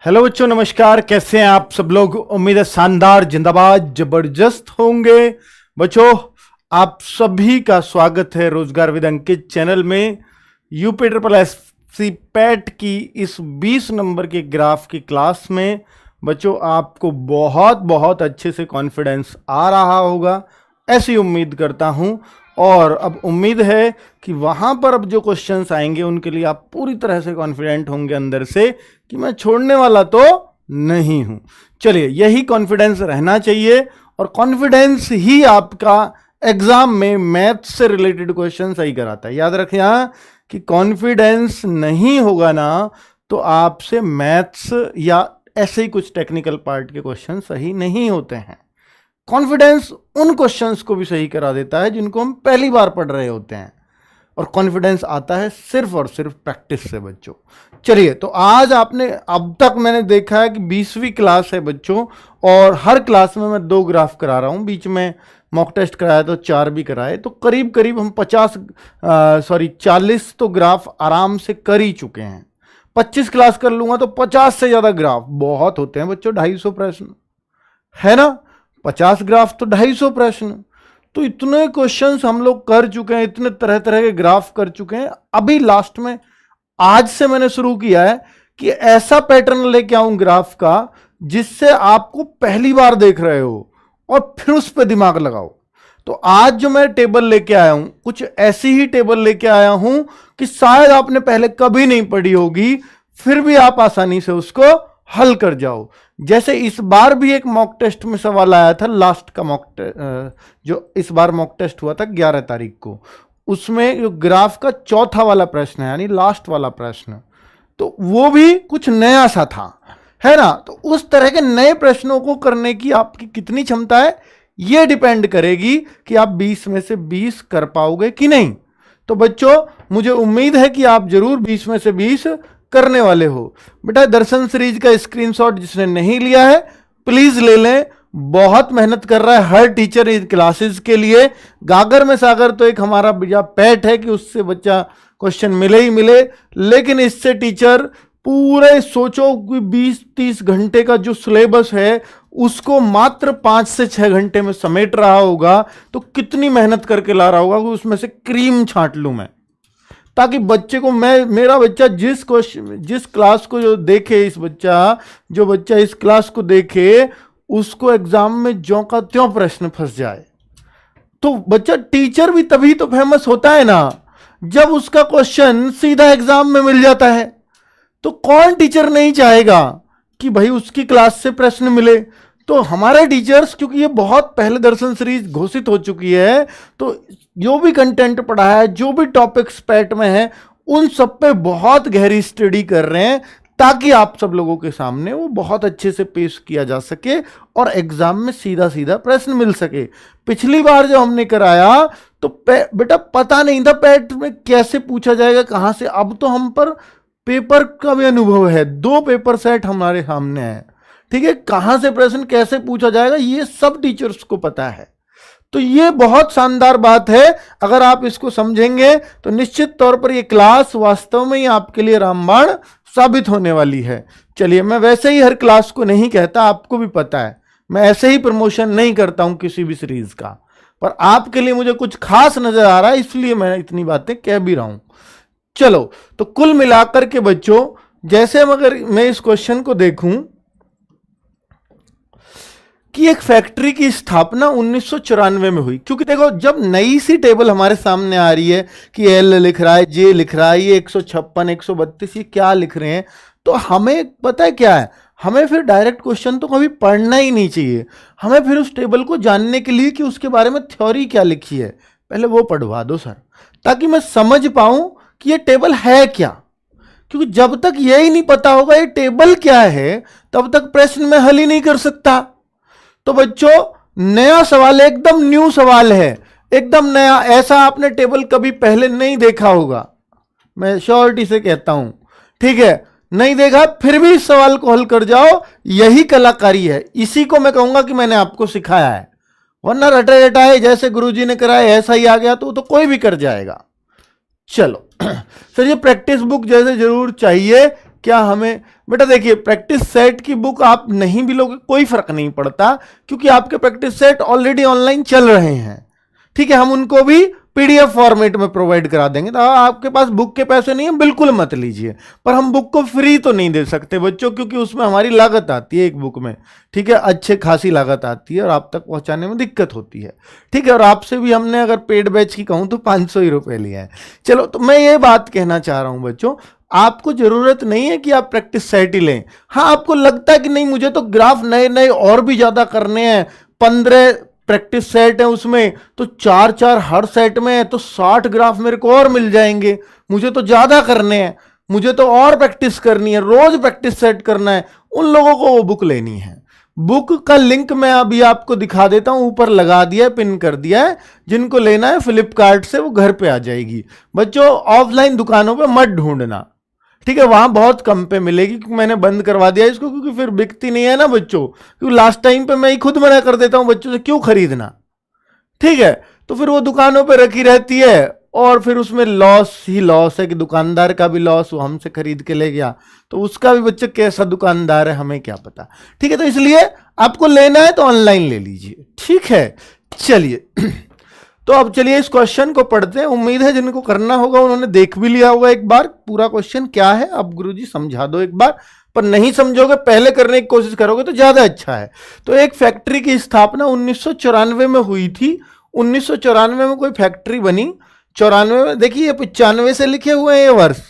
Hello बच्चों, नमस्कार। कैसे हैं आप सब लोग? उम्मीद है शानदार, जिंदाबाद, जबरदस्त होंगे। बच्चों, आप सभी का स्वागत है रोजगार विद अंकित चैनल में। यूपी ट्रिपल एससी पैट की इस 20 नंबर के ग्राफ की क्लास में बच्चों आपको बहुत बहुत अच्छे से कॉन्फिडेंस आ रहा होगा, ऐसी उम्मीद करता हूं। और अब उम्मीद है कि वहां पर अब जो क्वेश्चंस आएंगे उनके लिए आप पूरी तरह से कॉन्फिडेंट होंगे अंदर से कि मैं छोड़ने वाला तो नहीं हूं। चलिए, यही कॉन्फिडेंस रहना चाहिए और कॉन्फिडेंस ही आपका एग्जाम में मैथ्स से रिलेटेड क्वेश्चन सही कराता है। याद रखें यहां कि कॉन्फिडेंस नहीं होगा ना तो आपसे मैथ्स या ऐसे ही कुछ टेक्निकल पार्ट के क्वेश्चन सही नहीं होते हैं। कॉन्फिडेंस उन क्वेश्चंस को भी सही करा देता है जिनको हम पहली बार पढ़ रहे होते हैं, और कॉन्फिडेंस आता है सिर्फ और सिर्फ प्रैक्टिस से बच्चों। चलिए, तो आज आपने अब तक मैंने देखा है कि 20वीं क्लास है बच्चों, और हर क्लास में मैं 2 ग्राफ करा रहा हूं। बीच में मॉक टेस्ट कराया तो 4 भी कराए, तो करीब करीब हम 40 तो ग्राफ आराम से कर ही चुके हैं। 25 क्लास कर लूंगा तो 50 से ज्यादा ग्राफ बहुत होते हैं बच्चों। 250 प्रश्न है ना, 50 ग्राफ तो 250 प्रश्न। तो इतने क्वेश्चंस हम लोग कर चुके हैं, इतने तरह तरह के ग्राफ कर चुके हैं। अभी लास्ट में आज से मैंने शुरू किया है कि ऐसा पैटर्न लेके आऊं ग्राफ का जिससे आपको पहली बार देख रहे हो और फिर उस पर दिमाग लगाओ। तो आज जो मैं टेबल लेके आया हूं, कुछ ऐसी ही टेबल लेके आया हूं कि शायद आपने पहले कभी नहीं पढ़ी होगी, फिर भी आप आसानी से उसको हल कर जाओ। जैसे इस बार भी एक मॉक टेस्ट में सवाल आया था, लास्ट का जो इस बार मॉक टेस्ट हुआ था 11 तारीख को, उसमें जो ग्राफ का चौथा वाला प्रश्न है यानी लास्ट वाला प्रश्न, तो वो भी कुछ नया सा था, है ना। तो उस तरह के नए प्रश्नों को करने की आपकी कितनी क्षमता है ये डिपेंड करेगी कि आप 20 में से 20 कर पाओगे कि नहीं। तो बच्चों, मुझे उम्मीद है कि आप जरूर 20 में से 20 करने वाले हो। बेटा, दर्शन सीरीज का स्क्रीनशॉट जिसने नहीं लिया है प्लीज ले लें। बहुत मेहनत कर रहा है हर टीचर इन क्लासेस के लिए। गागर में सागर तो एक हमारा पैट है कि उससे बच्चा क्वेश्चन मिले ही मिले, लेकिन इससे टीचर पूरे सोचो कि 20-30 घंटे का जो सिलेबस है उसको मात्र 5 से 6 घंटे में समेट रहा होगा। तो कितनी मेहनत करके ला रहा होगा कि उसमें से क्रीम छांट लूं मैं, ताकि बच्चे को मेरा बच्चा जिस क्लास को जो देखे, जो बच्चा इस क्लास को देखे उसको एग्जाम में ज्यों का त्यों प्रश्न फंस जाए। तो बच्चा टीचर भी तभी तो फेमस होता है ना जब उसका क्वेश्चन सीधा एग्जाम में मिल जाता है। तो कौन टीचर नहीं चाहेगा कि भाई उसकी क्लास से प्रश्न मिले। तो हमारे टीचर्स, क्योंकि ये बहुत पहले दर्शन सीरीज घोषित हो चुकी है, तो जो भी कंटेंट पढ़ा है, जो भी टॉपिक्स पैट में है, उन सब पे बहुत गहरी स्टडी कर रहे हैं ताकि आप सब लोगों के सामने वो बहुत अच्छे से पेश किया जा सके और एग्जाम में सीधा सीधा प्रश्न मिल सके। पिछली बार जो हमने कराया तो बेटा पता नहीं था पैट में कैसे पूछा जाएगा, कहां से। अब तो हम पर पेपर का भी अनुभव है, 2 पेपर सेट हमारे सामने है, ठीक है। कहां से प्रश्न कैसे पूछा जाएगा ये सब टीचर्स को पता है। तो ये बहुत शानदार बात है। अगर आप इसको समझेंगे तो निश्चित तौर पर ये क्लास वास्तव में ही आपके लिए रामबाण साबित होने वाली है। चलिए, मैं वैसे ही हर क्लास को नहीं कहता, आपको भी पता है मैं ऐसे ही प्रमोशन नहीं करता हूं किसी भी सीरीज का, पर आपके लिए मुझे कुछ खास नजर आ रहा है इसलिए मैं इतनी बातें कह भी रहा हूं। चलो, तो कुल मिलाकर के बच्चों, जैसे अगर मैं इस क्वेश्चन को देखूं कि एक फैक्ट्री की स्थापना 1994 में हुई, क्योंकि देखो जब नई सी टेबल हमारे सामने आ रही है कि एल लिख रहा है, जे लिख रहा है, ये 156 132 ये क्या लिख रहे हैं, तो हमें पता है क्या है, हमें फिर डायरेक्ट क्वेश्चन तो कभी पढ़ना ही नहीं चाहिए। हमें फिर उस टेबल को जानने के लिए कि उसके बारे में थ्योरी क्या लिखी है, पहले वो पढ़वा दो सर, ताकि मैं समझ पाऊं कि ये टेबल है क्या। क्योंकि जब तक यही नहीं पता होगा ये टेबल क्या है, तब तक प्रश्न में हल ही नहीं कर सकता। तो बच्चों, नया सवाल है, एकदम न्यू सवाल है, एकदम नया, ऐसा आपने टेबल कभी पहले नहीं देखा होगा, मैं श्योरिटी से कहता हूं, ठीक है। नहीं देखा फिर भी इस सवाल को हल कर जाओ, यही कलाकारी है। इसी को मैं कहूंगा कि मैंने आपको सिखाया है, वरना रटे रटाए जैसे गुरुजी ने कराया ऐसा ही आ गया तो कोई भी कर जाएगा। चलो सर, ये प्रैक्टिस बुक जैसे जरूर चाहिए, क्या हमें, बेटा देखिए प्रैक्टिस सेट की बुक आप नहीं भी लोगे कोई फर्क नहीं पड़ता, क्योंकि आपके प्रैक्टिस सेट ऑलरेडी ऑनलाइन चल रहे हैं, ठीक है, हम उनको भी पीडीएफ फॉर्मेट में प्रोवाइड करा देंगे। तो आपके पास बुक के पैसे नहीं है बिल्कुल मत लीजिए, पर हम बुक को फ्री तो नहीं दे सकते बच्चों, क्योंकि उसमें हमारी लागत आती है एक बुक में, ठीक है, अच्छे खासी लागत आती है और आप तक पहुंचाने में दिक्कत होती है, ठीक है। और आपसे भी हमने अगर पेड बैच की कहूं तो 500 ही रुपए लिया है। चलो, तो मैं ये बात कहना चाह रहा हूं बच्चों, आपको जरूरत नहीं है कि आप प्रैक्टिस सेट ही लें। हाँ, आपको लगता है कि नहीं मुझे तो ग्राफ नए नए और भी ज्यादा करने हैं, 15 प्रैक्टिस सेट है उसमें, तो 4 हर सेट में है, तो 60 ग्राफ मेरे को और मिल जाएंगे, मुझे तो ज्यादा करने हैं, मुझे तो और प्रैक्टिस करनी है, रोज प्रैक्टिस सेट करना है, उन लोगों को वो बुक लेनी है। बुक का लिंक मैं अभी आपको दिखा देता हूं, ऊपर लगा दिया है, पिन कर दिया है, जिनको लेना है फ्लिपकार्ट से वो घर पे आ जाएगी। बच्चों ऑफलाइन दुकानों पे मत ढूंढना, ठीक है, वहां बहुत कम पे मिलेगी, क्योंकि मैंने बंद करवा दिया इसको, क्योंकि फिर बिकती नहीं है ना बच्चों, क्योंकि लास्ट टाइम पे मैं ही खुद मना कर देता हूं बच्चों से क्यों खरीदना, ठीक है, तो फिर वो दुकानों पे रखी रहती है और फिर उसमें लॉस ही लॉस है, कि दुकानदार का भी लॉस, वो हमसे खरीद के ले गया तो उसका भी, बच्चे कैसा दुकानदार है हमें क्या पता, ठीक है। तो इसलिए आपको लेना है तो ऑनलाइन ले लीजिए, ठीक है। चलिए तो अब चलिए इस क्वेश्चन को पढ़ते हैं, उम्मीद है जिनको करना होगा उन्होंने देख भी लिया होगा एक बार पूरा क्वेश्चन क्या है। अब गुरुजी समझा दो एक बार, पर नहीं समझोगे पहले करने की कोशिश करोगे तो ज्यादा अच्छा है। तो एक फैक्ट्री की स्थापना 1994 में हुई थी, 1994 में कोई फैक्ट्री बनी, 94 में, देखिए 95 से लिखे हुए हैं ये वर्ष,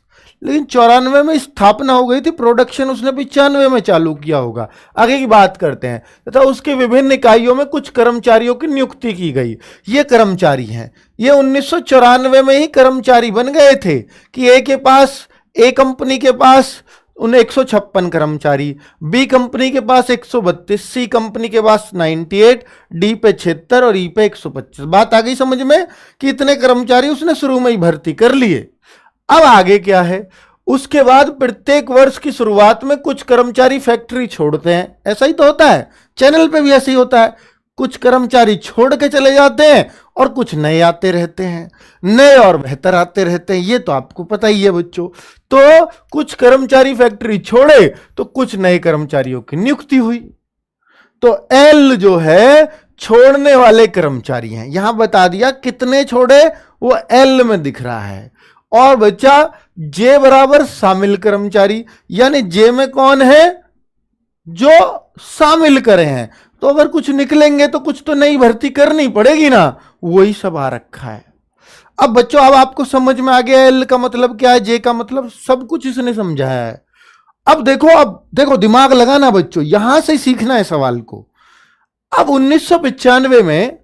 लेकिन 94 में स्थापना हो गई थी, प्रोडक्शन उसने 95 में चालू किया होगा, आगे की बात करते हैं। तथा उसके विभिन्न इकाइयों में कुछ कर्मचारियों की नियुक्ति की गई। ये कर्मचारी हैं, ये 1994 में ही कर्मचारी बन गए थे, कि ए कंपनी के पास उन्हें 156 कर्मचारी, बी कंपनी के पास 132, सी कंपनी के पास 98, डी पे 76 और ई पे 125। बात आ गई समझ में कि इतने कर्मचारी उसने शुरू में ही भर्ती कर लिए। अब आगे क्या है, उसके बाद प्रत्येक वर्ष की शुरुआत में कुछ कर्मचारी फैक्ट्री छोड़ते हैं, ऐसा ही तो होता है, चैनल पे भी ऐसे ही होता है, कुछ कर्मचारी छोड़ के चले जाते हैं और कुछ नए आते रहते हैं, नए और बेहतर आते रहते हैं, ये तो आपको पता ही है बच्चों। तो कुछ कर्मचारी फैक्ट्री छोड़े तो कुछ नए कर्मचारियों की नियुक्ति हुई। तो एल जो है छोड़ने वाले कर्मचारी हैं, यहां बता दिया कितने छोड़े, वो एल में दिख रहा है। और बच्चा जे बराबर शामिल कर्मचारी, यानी जे में कौन है, जो शामिल करे हैं, तो अगर कुछ निकलेंगे तो कुछ तो नई भर्ती करनी पड़ेगी ना, वही सब आ रखा है। अब बच्चों अब आपको समझ में आ गया एल का मतलब क्या है, जे का मतलब, सब कुछ इसने समझाया है। अब देखो दिमाग लगाना बच्चों, यहां से सीखना है सवाल को। अब 1995 में,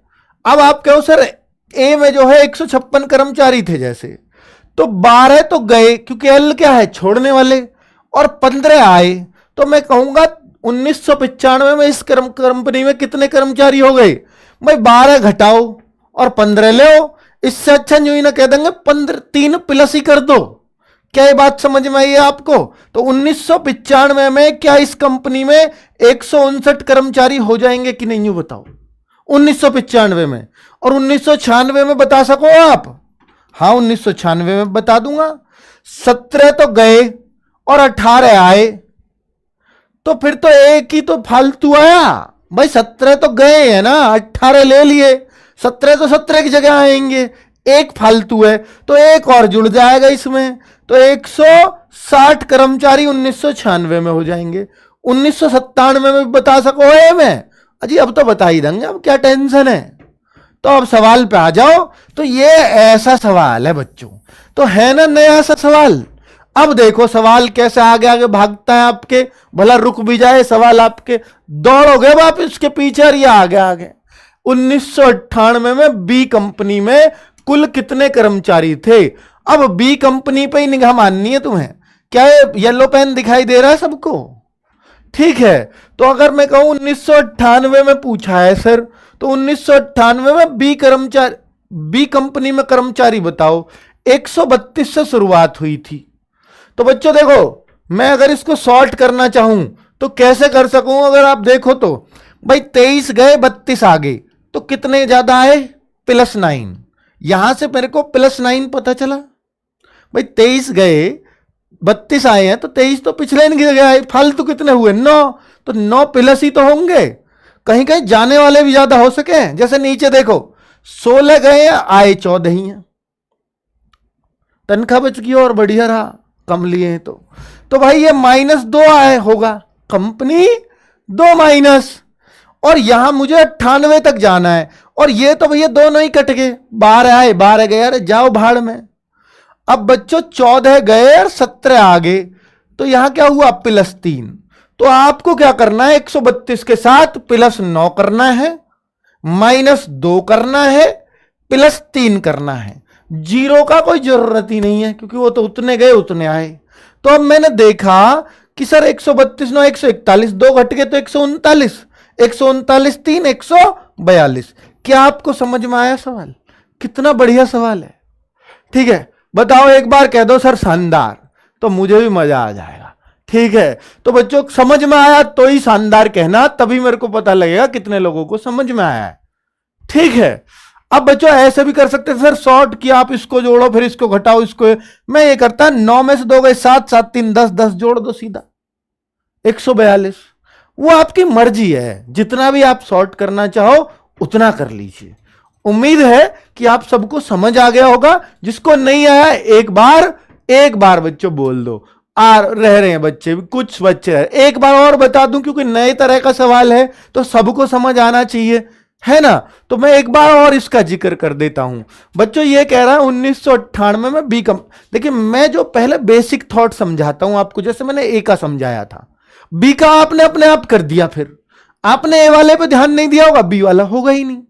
अब आप कहो सर ए में जो है 156 कर्मचारी थे जैसे, तो 12 तो गए क्योंकि एल क्या है छोड़ने वाले, और 15 आए, तो मैं कहूंगा 1995 में इस कंपनी में कितने कर्मचारी हो गए भाई, 12 घटाओ और 15 ले आओ। इससे अच्छा यूं ही ना कह देंगे 15 3 प्लस ही कर दो। क्या ये बात समझ में आई है आपको? तो 1995 में क्या इस कंपनी में 159 कर्मचारी हो जाएंगे कि नहीं, यूं बताओ 1995 में। और 1996 में बता सको आप? हाँ 1996 में बता दूंगा। 17 तो गए और 18 आए, तो फिर तो एक ही तो फालतू आया भाई। 17 तो गए हैं ना, 18 ले लिए, 17 तो 17 की जगह आएंगे, एक फालतू है तो एक और जुड़ जाएगा इसमें, तो 160 कर्मचारी 1996 में हो जाएंगे। 1997 में बता सको है मैं? अजी अब तो बता ही देंगे, अब क्या टेंशन है। तो अब सवाल पे आ जाओ। तो ये ऐसा सवाल है बच्चों, तो है ना नया सा सवाल। अब देखो सवाल कैसे आगे आगे भागता है आपके, भला रुक भी जाए सवाल आपके, दौड़ोगे वापस इसके पीछे और ये आगे आगे। 1998 में बी कंपनी में कुल कितने कर्मचारी थे? अब बी कंपनी पे ही निगाह माननी है तुम्हें। क्या ये येलो पेन दिखाई दे रहा है सबको? ठीक है, तो अगर मैं कहूं 1998 में पूछा है सर, तो 1998 में बी कंपनी में कर्मचारी बताओ। 132 से शुरुआत हुई थी। तो बच्चों देखो, मैं अगर इसको सॉर्ट करना चाहूं तो कैसे कर सकूं? अगर आप देखो तो भाई 23 गए 32 आ गए, तो कितने ज्यादा आए? +9। यहां से मेरे को +9 पता चला भाई। 23 गए 32 आए हैं तो 23 तो पिछले नहीं गया, फालतू कितने हुए 9, तो 9 प्लस ही तो होंगे, कहीं कहीं जाने वाले भी ज्यादा हो सके। जैसे नीचे देखो 16 गए हैं, आए 14 ही हैं, तनख्वाह बच गई और बढ़िया रहा, कम लिए हैं तो भाई ये -2 आए होगा, कंपनी 2 माइनस, और यहां मुझे 98 तक जाना है, और ये तो भैया दोनों ही कट गए, 12 आए 12 गए, अरे जाओ भाड़ में। अब बच्चों 14 गए और 17 आ गए, तो यहां क्या हुआ +3, तो आपको क्या करना है 132 के साथ +9 करना है, -2 करना है, +3 करना है, 0 का कोई जरूरत ही नहीं है क्योंकि वो तो उतने गए उतने आए। तो अब मैंने देखा कि सर 132 9 141, 2 घट गए तो 139, 139 3 142। क्या आपको समझ में आया सवाल? कितना बढ़िया सवाल है। ठीक है, बताओ एक बार कह दो सर शानदार, तो मुझे भी मजा आ जाएगा। ठीक है, तो बच्चों समझ में आया तो ही शानदार कहना, तभी मेरे को पता लगेगा कितने लोगों को समझ में आया है। ठीक है, अब बच्चों ऐसे भी कर सकते थे सर, शॉर्ट किया आप इसको जोड़ो फिर इसको घटाओ इसको, मैं ये करता 9 में से 2 गए 7, 7 3 10, 10 जोड़ दो सीधा 142। वो आपकी मर्जी है, जितना भी आप शॉर्ट करना चाहो उतना कर लीजिए। उम्मीद है कि आप सबको समझ आ गया होगा। जिसको नहीं आया एक बार बच्चों बोल दो, आ रह रहे हैं बच्चे, कुछ बच्चे हैं, एक बार और बता दूं क्योंकि नए तरह का सवाल है तो सबको समझ आना चाहिए, है ना। तो मैं एक बार और इसका जिक्र कर देता हूं। बच्चों ये कह रहा है 1998 में बी कम, देखिए मैं जो पहले बेसिक थॉट समझाता हूं आपको, जैसे मैंने ए का समझाया था, बी का आपने अपने आप कर दिया, फिर आपने ए वाले पे ध्यान नहीं दिया होगा, बी वाला होगा ही नहीं।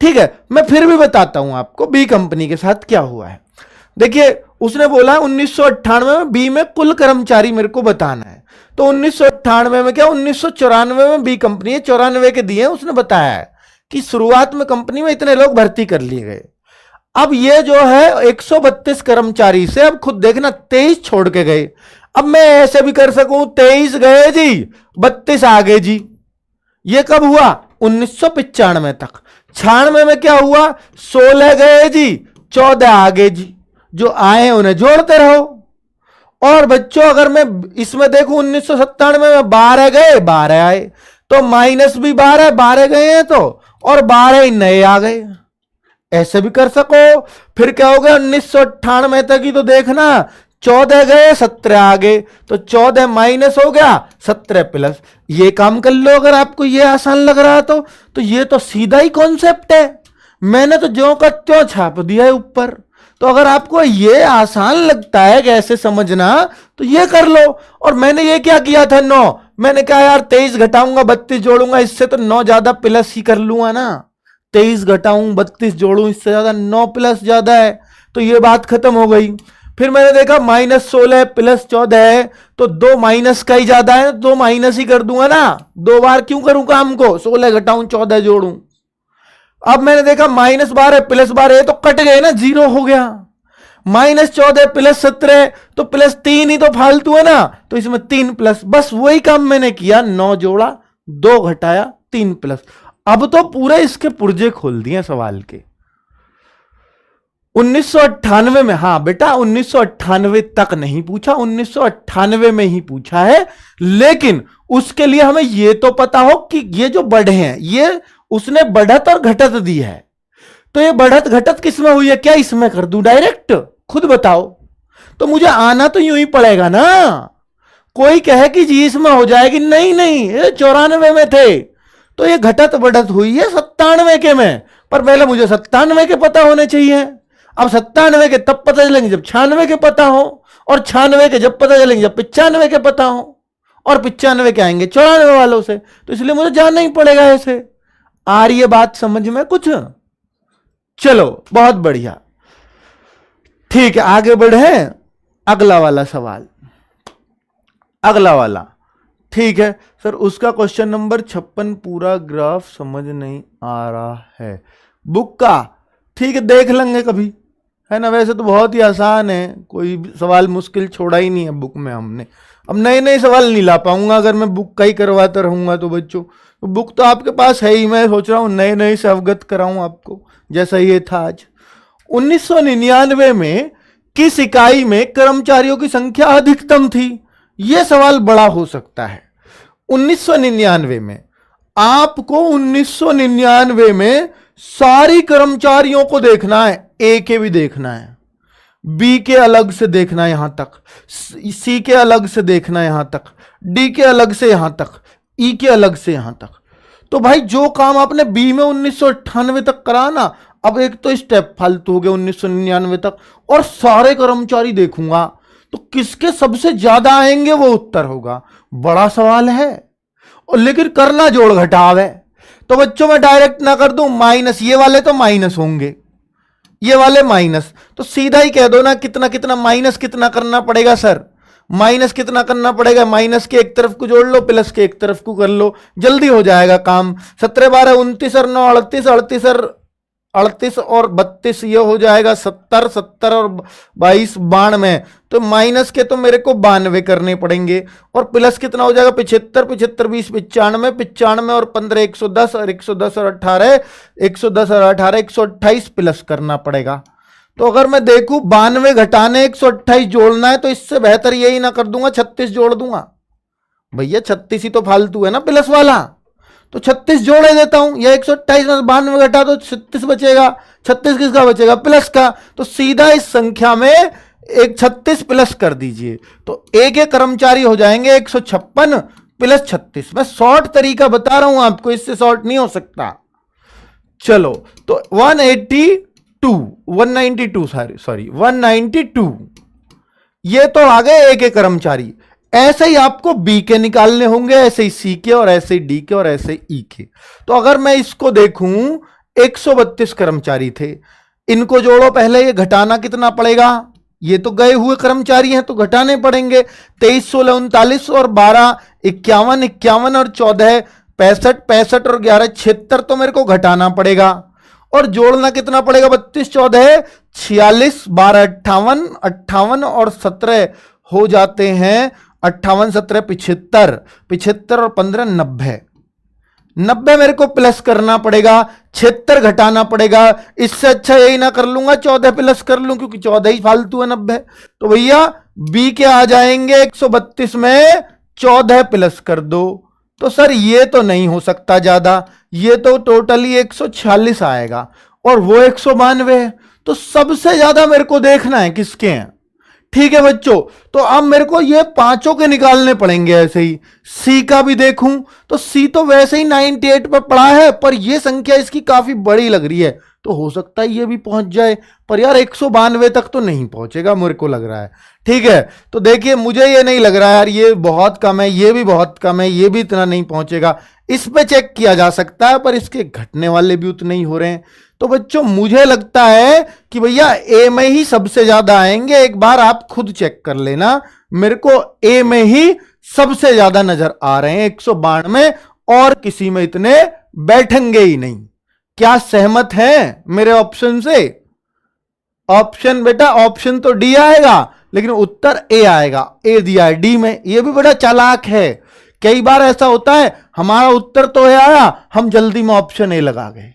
ठीक है, मैं फिर भी बताता हूं आपको बी कंपनी के साथ क्या हुआ है। देखिए उसने बोला 1998 में बी में कुल कर्मचारी मेरे को बताना है, तो 1998 में क्या 1994 में बी कंपनी है, 94 के दिए उसने बताया है कि शुरुआत में कंपनी में इतने लोग भर्ती कर लिए गए। अब ये जो है 132 कर्मचारी से, अब खुद देखना 23 छोड़ के गए। अब मैं ऐसे भी कर सकूं 23 गए जी 32 आ गए जी। ये कब हुआ 1995 तक। 96 में क्या हुआ 16 गए जी 14 आ गए जी, जो आए उन्हें जोड़ते रहो। और बच्चों अगर मैं इसमें देखूं 1997 में 12 गए 12 आए, तो माइनस भी 12 12 गए हैं तो, और 12 ही नए आ गए। ऐसे भी कर सको। फिर क्या हो गया 1998 तक ही तो देखना, 14 गए 17 आ गए, तो 14 माइनस हो गया 17 प्लस। ये काम कर लो अगर आपको ये आसान लग रहा तो ये तो सीधा ही कॉन्सेप्ट है, मैंने तो ज्यों का त्यों छाप दिया है ऊपर। तो अगर आपको ये आसान लगता है कि ऐसे समझना तो ये कर लो। और मैंने ये क्या किया था 9, मैंने कहा यार 23 घटाऊंगा 32 जोड़ूंगा, इससे तो 9 ज्यादा प्लस ही कर लूंगा ना। 23 घटाऊं 32 जोड़ूं, इससे ज्यादा 9 प्लस ज्यादा है, तो ये बात खत्म हो गई। फिर मैंने देखा -16 +14 है, तो 2 माइनस का ही ज्यादा है, 2 माइनस ही कर दूंगा ना, 2 बार क्यों करूं काम को, 16 घटाऊं 14 जोड़ूं। अब मैंने देखा -12 +12 तो कट गए ना, 0 हो गया। -14 +17 तो +3 ही तो फालतू है ना, तो इसमें 3 प्लस, बस वही काम मैंने किया, 9 जोड़ा 2 घटाया 3 प्लस। अब तो पूरे इसके पुर्जे खोल दिए सवाल के। 1998 में, हाँ बेटा 1998 तक नहीं पूछा, 1998 में ही पूछा है, लेकिन उसके लिए हमें यह तो पता हो कि ये जो बढ़े हैं ये उसने बढ़त और घटत दी है, तो ये बढ़त घटत किसमें हुई है, क्या इसमें कर दूं डायरेक्ट, खुद बताओ। तो मुझे आना तो यूं ही पड़ेगा ना। कोई कहे कि जी इसमें हो जाएगी, नहीं नहीं, ये 94 में थे तो ये घटत बढ़त हुई है 97 के में, पर पहले मुझे 97 के पता होने चाहिए। अब 97 के तब पता चलेंगे जब 96 के पता हो, और 96 के जब पता चलेंगे जब 95 के पता हो, और 95 के आएंगे 94 वालों से, तो इसलिए मुझे जानना ही पड़ेगा ऐसे। आ रही है बात समझ में कुछ? चलो बहुत बढ़िया, ठीक है आगे बढ़े। अगला वाला सवाल, अगला वाला, ठीक है सर उसका क्वेश्चन नंबर 56 पूरा ग्राफ समझ नहीं आ रहा है बुक का, ठीक है देख लेंगे कभी, है ना। वैसे तो बहुत ही आसान है, कोई सवाल मुश्किल छोड़ा ही नहीं है बुक में हमने। अब नए नए सवाल नहीं ला पाऊंगा अगर मैं बुक का ही करवाता रहूंगा तो बच्चों, तो बुक तो आपके पास है ही, मैं सोच रहा हूँ नए नए से अवगत कराऊं आपको, जैसा ये था आज। 1999 में किस इकाई में कर्मचारियों की संख्या अधिकतम थी? यह सवाल बड़ा हो सकता है। 1999 में, आपको 1999 में सारी कर्मचारियों को देखना है, ए के भी देखना है, बी के अलग से देखना है यहां तक, सी के अलग से देखना है यहां तक, डी के अलग से यहां तक, ई के अलग से यहां तक। तो भाई जो काम आपने बी में 1998 तक करा ना, अब एक तो स्टेप फालतू हो गया 1999 तक, और सारे कर्मचारी देखूंगा तो किसके सबसे ज्यादा आएंगे वो उत्तर होगा। बड़ा सवाल है, और लेकिन करना जोड़ घटाव है। तो बच्चों मैं डायरेक्ट ना कर दूं माइनस, ये वाले तो माइनस होंगे, ये वाले माइनस, तो सीधा ही कह दो ना कितना कितना माइनस कितना करना पड़ेगा सर, माइनस कितना करना पड़ेगा, माइनस के एक तरफ को जोड़ लो, प्लस के एक तरफ को कर लो, जल्दी हो जाएगा काम। 17 12 29 और 9 38, 38 और 38 और 32 ये हो जाएगा 70, 70 और 22 92, तो माइनस के तो मेरे को 92 करने पड़ेंगे, और प्लस कितना हो जाएगा 75, 75 20 95, 95 और 15 110, और 110 और 18 110 और 18 128 प्लस करना पड़ेगा। तो अगर मैं देखूं 92 घटाने 128 जोड़ना है, तो इससे बेहतर यही ना कर दूंगा 36 जोड़ दूंगा। भैया 36 ही तो फालतू है ना प्लस वाला, तो 36 जोड़े देता हूं, या 128 में 92 घटा दो 36 बचेगा। 36 किसका बचेगा? प्लस का। तो सीधा इस संख्या में एक 36 प्लस कर दीजिए, तो ए के कर्मचारी हो जाएंगे 156 प्लस 36। मैं शॉर्ट तरीका बता रहा हूं आपको, इससे शॉर्ट नहीं हो सकता। चलो तो 192 ये तो आ गए ए के कर्मचारी। ऐसे ही आपको बी के निकालने होंगे, ऐसे ही सी के, और ऐसे ही डी के, और ऐसे ही ई के। तो अगर मैं इसको देखूं 132 कर्मचारी थे, इनको जोड़ो पहले, ये घटाना कितना पड़ेगा? ये तो गए हुए कर्मचारी हैं तो घटाने पड़ेंगे। 23 16 39 और 12 51, 51 और 14 65, 65 और 11 76, तो मेरे को घटाना पड़ेगा। और जोड़ना कितना पड़ेगा? 32 14 46, 12 58, 58 और 17 हो जाते हैं 58 17 75, 75 और 15 90, 90 मेरे को प्लस करना पड़ेगा, 76 घटाना पड़ेगा। इससे अच्छा यही ना कर लूंगा 14 प्लस कर लूं, क्योंकि 14 ही फालतू है 90। तो भैया बी के आ जाएंगे 132 में 14 प्लस कर दो। तो सर ये तो नहीं हो सकता ज्यादा, ये तो टोटली 146 आएगा, और वो 192 है। तो सबसे ज्यादा मेरे को देखना है किसके हैं। ठीक है बच्चों, तो अब मेरे को ये पांचों के निकालने पड़ेंगे। ऐसे ही सी का भी देखूं तो सी तो वैसे ही 98 पर पड़ा है, पर ये संख्या इसकी काफी बड़ी लग रही है, तो हो सकता है ये भी पहुंच जाए, पर यार 192 तक तो नहीं पहुंचेगा मेरे को लग रहा है। ठीक है, तो देखिए मुझे ये नहीं लग रहा है यार, ये बहुत कम है, ये भी बहुत कम है, ये भी इतना नहीं पहुंचेगा। इस पे चेक किया जा सकता है, पर इसके घटने वाले भी उतने ही हो रहे हैं। तो बच्चों मुझे लगता है कि भैया ए में ही सबसे ज्यादा आएंगे। एक बार आप खुद चेक कर लेना, मेरे को ए में ही सबसे ज्यादा नजर आ रहे हैं 192, और किसी में इतने बैठेंगे ही नहीं। क्या सहमत हैं मेरे ऑप्शन से? ऑप्शन बेटा, ऑप्शन तो डी आएगा, लेकिन उत्तर ए आएगा। ए दिया है डी में, ये भी बड़ा चालाक है। कई बार ऐसा होता है हमारा उत्तर तो ए आया, हम जल्दी में ऑप्शन ए लगा गए।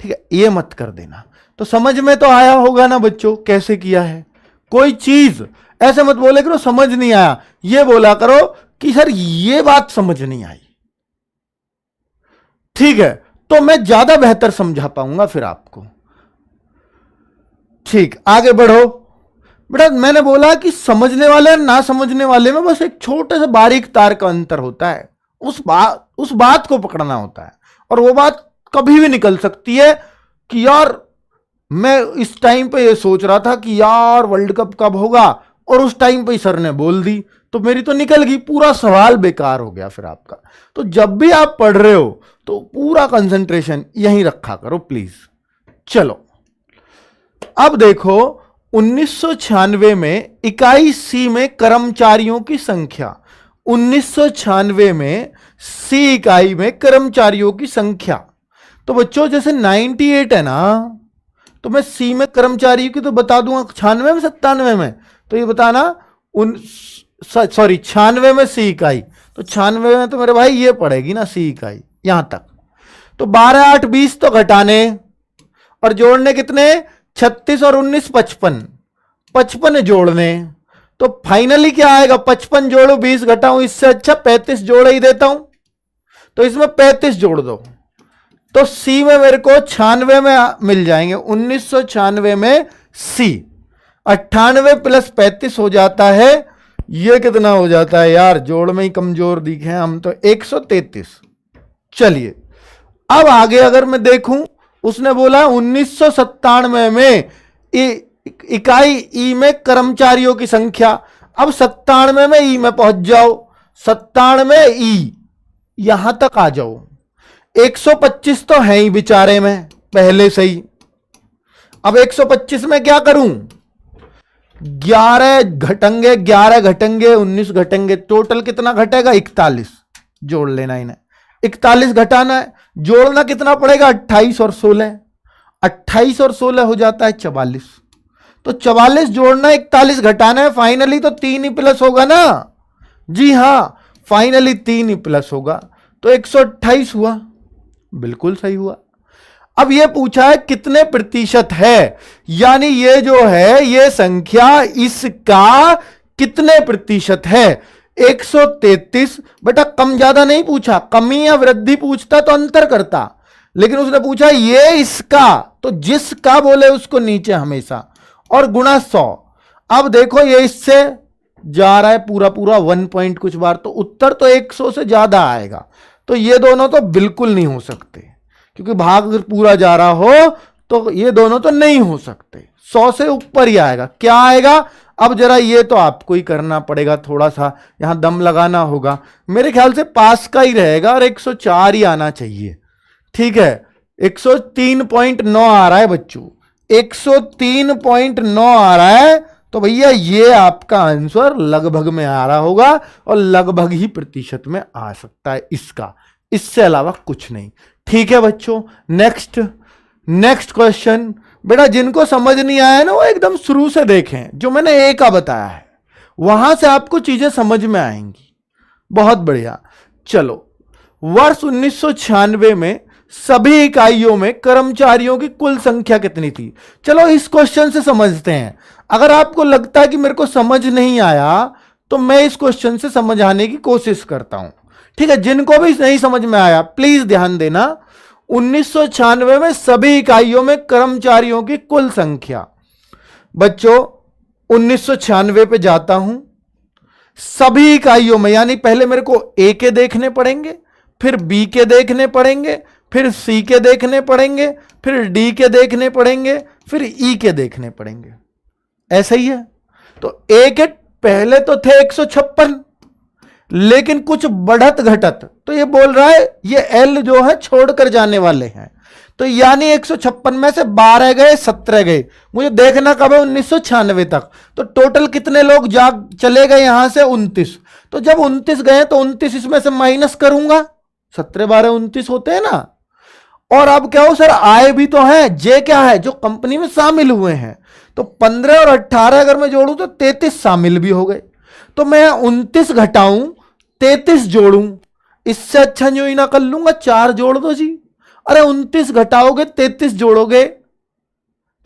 ठीक है, ये मत कर देना। तो समझ में तो आया होगा ना बच्चों कैसे किया है। कोई चीज ऐसे मत बोले करो समझ नहीं आया, ये बोला करो कि सर ये बात समझ नहीं आई। ठीक है, तो मैं ज्यादा बेहतर समझा पाऊंगा फिर आपको। ठीक, आगे बढ़ो बेटा। मैंने बोला कि समझने वाले और ना समझने वाले में बस एक छोटे से बारीक तार का अंतर होता है। उस बात को पकड़ना होता है, और वो बात कभी भी निकल सकती है कि यार मैं इस टाइम पे ये सोच रहा था कि यार वर्ल्ड कप कब होगा, और उस टाइम पे सर ने बोल दी, तो मेरी तो निकल गई, पूरा सवाल बेकार हो गया फिर आपका। तो जब भी आप पढ़ रहे हो तो पूरा कंसंट्रेशन यहीं रखा करो प्लीज। चलो अब देखो 1996 में इकाई सी में कर्मचारियों की संख्या, 1996 में सी इकाई में कर्मचारियों की संख्या। तो बच्चों जैसे 98 है ना, तो मैं सी में कर्मचारियों की तो बता दूंगा 96 में 97 में, तो ये बताना 96 में सी इकाई, तो 96 में तो मेरे भाई ये पड़ेगी ना सी इकाई यहां तक। तो 12 8 20 तो घटाने और जोड़ने कितने 36 और 19 55, 55 जोड़ने, तो फाइनली क्या आएगा, 55 जोड़ो 20 घटाऊं, इससे अच्छा 35 जोड़ ही देता हूं, तो इसमें 35 जोड़ दो, तो सी में मेरे को 96 में मिल जाएंगे, 1996 में सी। 98 प्लस 35 हो जाता है, ये कितना हो जाता है यार, जोड़ में ही कमजोर दिखे हम तो, 133। चलिए अब आगे अगर मैं देखूं, उसने बोला 1997 में इकाई ई में कर्मचारियों की संख्या। अब 97 में ई में पहुंच जाओ, 97 ई यहां तक आ जाओ, 125 तो है ही बेचारे में पहले से ही। अब 125 में क्या करूं, 11 घटेंगे, 11 घटेंगे, 19 घटेंगे, टोटल कितना घटेगा, 41। जोड़ लेना इन्हें, 41 घटाना है, जोड़ना कितना पड़ेगा, 28 और 16, 28 और 16 हो जाता है 44। तो 44 जोड़ना, 41 घटाना है, फाइनली तो 3 ही प्लस होगा ना, जी हां फाइनली 3 ही प्लस होगा, तो 128 हुआ, बिल्कुल सही हुआ। अब यह पूछा है कितने प्रतिशत है, यानी ये जो है ये संख्या इसका कितने प्रतिशत है, 133। बेटा कम ज्यादा नहीं पूछा, कमी या वृद्धि पूछता तो अंतर करता, लेकिन उसने पूछा ये इसका, तो जिसका बोले उसको नीचे हमेशा, और गुणा 100। अब देखो ये इससे जा रहा है पूरा पूरा 1 पॉइंट कुछ बार, तो उत्तर तो 100 से ज्यादा आएगा, तो ये दोनों तो बिल्कुल नहीं हो सकते, क्योंकि भाग अगर पूरा जा रहा हो तो ये दोनों तो नहीं हो सकते, 100 से ऊपर ही आएगा। क्या आएगा, अब जरा ये तो आपको ही करना पड़ेगा, थोड़ा सा यहां दम लगाना होगा, मेरे ख्याल से पास का ही रहेगा और 104 ही आना चाहिए, ठीक है। 103.9 आ रहा है बच्चों, 103.9 आ रहा है, तो भैया ये आपका आंसर लगभग में आ रहा होगा, और लगभग ही प्रतिशत में आ सकता है इसका, इससे अलावा कुछ नहीं, ठीक है बच्चों। नेक्स्ट क्वेश्चन, बेटा जिनको समझ नहीं आया ना वो एकदम शुरू से देखें, जो मैंने ए का बताया है वहां से आपको चीजें समझ में आएंगी, बहुत बढ़िया। चलो, वर्ष 1996 में सभी इकाइयों में कर्मचारियों की कुल संख्या कितनी थी। चलो इस क्वेश्चन से समझते हैं, अगर आपको लगता है कि मेरे को समझ नहीं आया तो मैं इस क्वेश्चन से समझाने की कोशिश करता हूं, ठीक है। जिनको भी नहीं समझ में आया प्लीज ध्यान देना। 1996 में सभी इकाइयों में कर्मचारियों की कुल संख्या, बच्चों 1996 पे जाता हूं, सभी इकाइयों में, यानी पहले मेरे को ए के देखने पड़ेंगे, फिर बी के देखने पड़ेंगे, फिर सी के देखने पड़ेंगे, फिर डी के देखने पड़ेंगे, फिर ई के देखने पड़ेंगे, ऐसा ही है। तो ए के पहले तो थे 156, लेकिन कुछ बढ़त घटत, तो ये बोल रहा है ये एल जो है छोड़कर जाने वाले हैं, तो यानी 156 में से 12 गए, 17 गए, मुझे देखना कब है 1996 तक, तो टोटल कितने लोग चले गए यहां से 29। तो जब 29 गए तो 29 इसमें से माइनस करूंगा, 17 12 29 होते हैं ना। और अब क्या हो सर, आए भी तो है, जे क्या है, जो कंपनी में शामिल हुए हैं, तो 15 और 18 अगर मैं जोड़ूं तो 33 शामिल भी हो गए, तो मैं 29 घटाऊं 33 जोड़ूं, इससे अच्छा जो ही ना कर लूंगा 4 जोड़ दो जी। अरे 29 घटाओगे 33 जोड़ोगे,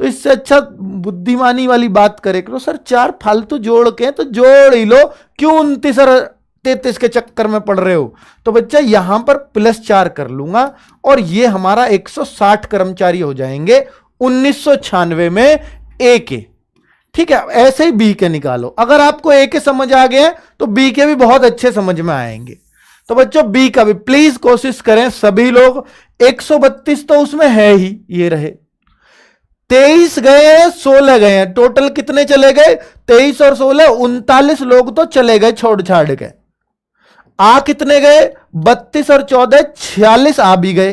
तो इससे अच्छा बुद्धिमानी वाली बात करे करो, सर 4 फालतू जोड़ के तो जोड़ ही लो, क्यों 29 और 33 के चक्कर में पड़ रहे हो। तो बच्चा यहां पर +4 कर लूंगा, और ये हमारा 160 कर्मचारी हो जाएंगे 1996 में ए के, ठीक है। ऐसे ही बी के निकालो, अगर आपको ए के समझ आ गए तो बी के भी बहुत अच्छे समझ में आएंगे। तो बच्चों बी का भी प्लीज कोशिश करें सभी लोग। 132 तो उसमें है ही, ये रहे, 23 गए, 16 गए हैं, टोटल कितने चले गए, 23 और 16 39 लोग तो चले गए छोड़ छाड़ के। आ कितने गए, 32 और 14 46 आ भी गए,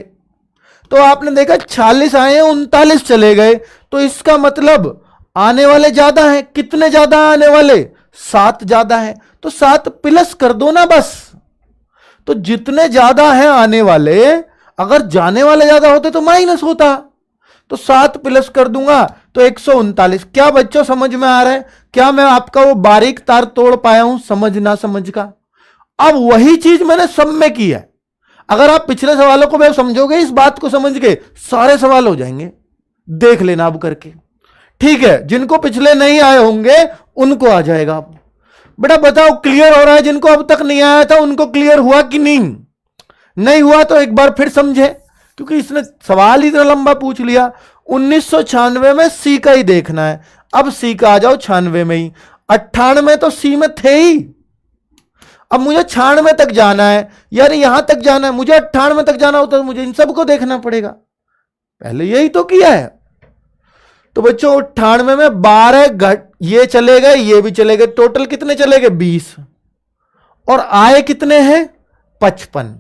तो आपने देखा 46 आए हैं 39 चले गए, तो इसका मतलब आने वाले ज्यादा हैं। कितने ज्यादा आने वाले, 7 ज्यादा हैं, तो 7 प्लस कर दो ना बस। तो जितने ज्यादा हैं आने वाले, अगर जाने वाले ज्यादा होते तो माइनस होता, तो 7 प्लस कर दूंगा तो 139। क्या बच्चों समझ में आ रहा है, क्या मैं आपका वो बारीक तार तोड़ पाया हूं समझ ना समझ का। अब वही चीज मैंने सब में की है, अगर आप पिछले सवालों को भी समझोगे, इस बात को समझ के सारे सवाल हो जाएंगे, देख लेना अब करके, ठीक है, जिनको पिछले नहीं आए होंगे उनको आ जाएगा। बेटा बताओ क्लियर हो रहा है? जिनको अब तक नहीं आया था उनको क्लियर हुआ कि नहीं? नहीं हुआ तो एक बार फिर समझे, क्योंकि इसने सवाल ही इतना लंबा पूछ लिया। 1996 में सी का ही देखना है। अब सी का आ जाओ 96 में ही, 98 तो सी में थे ही। अब मुझे 96 तक जाना है, यार यहां तक जाना है, मुझे 98 तक जाना होता तो मुझे इन सबको देखना पड़ेगा। पहले यही तो किया है। तो बच्चों 98 में 12 घट, ये चले गए, ये भी चले गए, टोटल कितने चले गए? 20। और आए कितने हैं? 55।